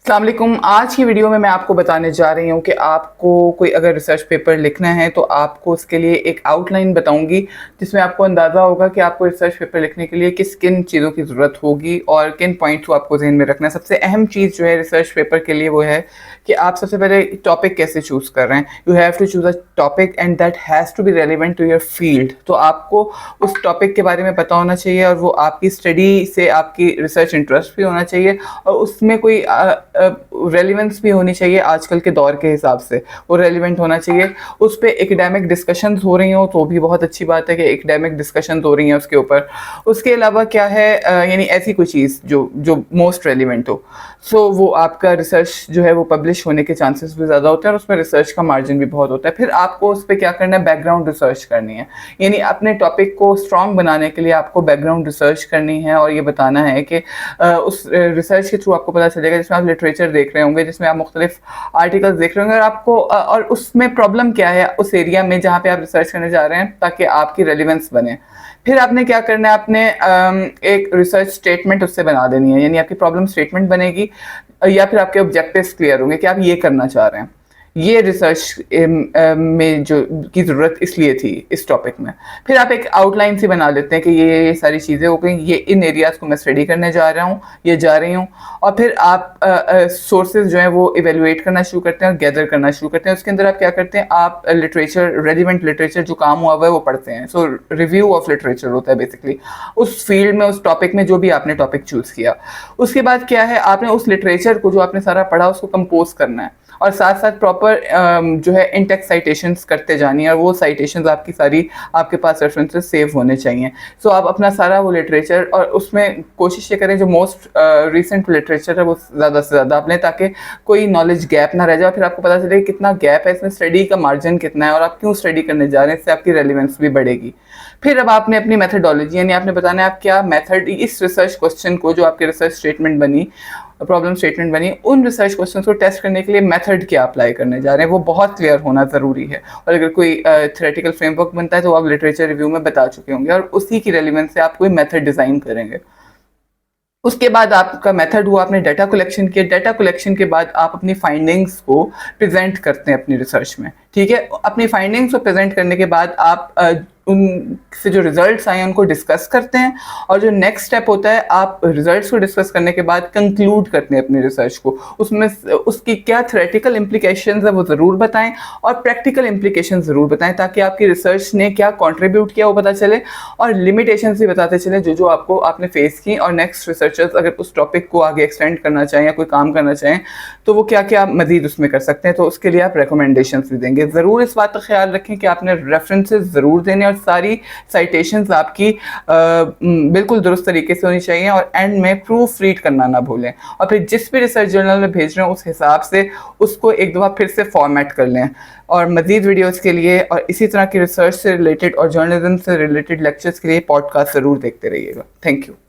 अस्सलाम वालेकुम। आज की वीडियो में मैं आपको बताने जा रही हूँ कि आपको कोई अगर रिसर्च पेपर लिखना है तो आपको उसके लिए एक आउटलाइन बताऊंगी जिसमें आपको अंदाज़ा होगा कि आपको रिसर्च पेपर लिखने के लिए किन चीज़ों की ज़रूरत होगी और किन पॉइंट्स को आपको जहन में रखना है। सबसे अहम चीज़ जो है रिसर्च पेपर के लिए वो है कि आप सबसे पहले टॉपिक कैसे चूज़ कर रहे हैं। You have to choose a topic and that has to be relevant to your field. तो आपको उस टॉपिक के बारे में पता होना चाहिए और वो आपकी स्टडी से आपकी रिसर्च इंटरेस्ट भी होना चाहिए और उसमें कोई रेलिवेंस भी होनी चाहिए आजकल के दौर के हिसाब से, वो रेलिवेंट होना चाहिए। उस पर एकेडमिक डिस्कशंस हो रही हो तो भी बहुत अच्छी बात है कि एकेडमिक डिस्कशन हो रही हैं उसके ऊपर। उसके अलावा क्या है, यानी ऐसी कोई चीज़ जो जो मोस्ट रेलिवेंट हो, सो वो आपका रिसर्च जो है वो पब्लिश होने के चांसेस भी ज़्यादा होते हैं और उसमें रिसर्च का मार्जिन भी बहुत होता है। फिर आपको उस पर क्या करना है, बैकग्राउंड रिसर्च करनी है। यानी अपने टॉपिक को स्ट्रॉन्ग बनाने के लिए आपको बैकग्राउंड रिसर्च करनी है और ये बताना है कि उस रिसर्च के थ्रू आपको पता चलेगा, जिसमें आप लिटरेचर देख रहे होंगे, जिसमें आप मुख्तलिफ आर्टिकल्स देख रहे होंगे और आपको और उसमें प्रॉब्लम क्या है उस एरिया में जहाँ पे आप रिसर्च करने जा रहे हैं, ताकि आपकी रेलिवेंस बने। फिर आपने क्या करना है, आपने एक रिसर्च स्टेटमेंट उससे बना देनी है, यानी आपकी प्रॉब्लम स्टेटमेंट बनेगी या फिर आपके ऑब्जेक्टिव्स क्लियर होंगे कि आप ये करना चाह रहे हैं। ये रिसर्च में जो की ज़रूरत इसलिए थी इस टॉपिक में। फिर आप एक आउटलाइन सी बना लेते हैं कि ये सारी चीज़ें हो गई, ये इन एरियाज़ को मैं स्टडी करने जा रहा हूँ, ये जा रही हूँ। और फिर आप सोर्सेज जो हैं वो इवेलुएट करना शुरू करते हैं और गैदर करना शुरू करते हैं। उसके अंदर आप क्या करते हैं, आप लिटरेचर, रेलिवेंट लिटरेचर जो काम हुआ हुआ है वो पढ़ते हैं। सो रिव्यू ऑफ लिटरेचर होता है बेसिकली उस फील्ड में, उस टॉपिक में जो भी आपने टॉपिक चूज़ किया। उसके बाद क्या है, आपने उस लिटरेचर को जो आपने सारा पढ़ा उसको कंपोज करना है और साथ साथ प्रॉपर जो है इन टेक्स्ट साइटेशंस करते जानी है और वो साइटेशंस आपकी सारी आपके पास रेफरेंसेस सेव होने चाहिए। सो आप अपना सारा वो लिटरेचर, और उसमें कोशिश ये करें जो मोस्ट रिसेंट लिटरेचर है वो ज़्यादा से ज़्यादा आप लें ताकि कोई नॉलेज गैप ना रह जाए। फिर आपको पता चले कितना गैप है इसमें, स्टडी का मार्जिन कितना है और आप क्यों स्टडी करने जा रहे हैं, इससे आपकी रेलिवेंस भी बढ़ेगी। फिर अब आपने अपनी मेथडोलॉजी, यानी आपने बताना है आप क्या मेथड इस रिसर्च क्वेश्चन को, जो आपके रिसर्च स्टेटमेंट बनी, प्रॉब्लम स्टेटमेंट बनी, उन रिसर्च क्वेश्चन को टेस्ट करने के लिए मेथड क्या अप्लाई करने जा रहे हैं, वो बहुत क्लियर होना ज़रूरी है। और अगर कोई थ्योरेटिकल फ्रेमवर्क बनता है तो आप लिटरेचर रिव्यू में बता चुके होंगे और उसी की रेलिवेंस से आप कोई मेथड डिज़ाइन करेंगे। उसके बाद आपका मेथड हुआ, आपने डाटा कलेक्शन किया। डाटा कलेक्शन के बाद आप अपनी फाइंडिंग्स को प्रेजेंट करते हैं अपनी रिसर्च में, ठीक है। अपनी फाइंडिंग्स को प्रेजेंट करने के बाद आप उनसे जो रिजल्ट्स आए हैं उनको डिस्कस करते हैं और जो नेक्स्ट स्टेप होता है, आप रिजल्ट्स को डिस्कस करने के बाद कंक्लूड करते हैं अपनी रिसर्च को। उसमें उसकी क्या थ्योरेटिकल इम्प्लीकेशंस है वो ज़रूर बताएं और प्रैक्टिकल इम्प्लीकेशंस ज़रूर बताएं, ताकि आपकी रिसर्च ने क्या कंट्रीब्यूट किया वो पता चले और लिमिटेशंस भी बताते चले जो आपने फेस की। और नेक्स्ट रिसर्चर्स अगर उस टॉपिक को आगे एक्सटेंड करना चाहें या कोई काम करना चाहें तो वो क्या क्या मजीद उसमें कर सकते हैं, तो उसके लिए आप रिकमेंडेशंस भी देंगे। ज़रूर इस बात का ख्याल रखें कि आपने रेफरेंसेस ज़रूर देने और सारी साइटेशंस आपकी बिल्कुल दुरुस्त तरीके से होनी चाहिए और एंड में प्रूफ रीड करना ना भूलें। और फिर जिस भी रिसर्च जर्नल में भेज रहे हैं उस हिसाब से उसको एक दफ़ा फिर से फॉर्मेट कर लें। और मज़ीद वीडियोज़ के लिए और इसी तरह की रिसर्च से रिलेटेड और जर्नलिज्म से रिलेटेड लेक्चर्स के लिए पॉडकास्ट ज़रूर देखते रहिएगा। Thank you.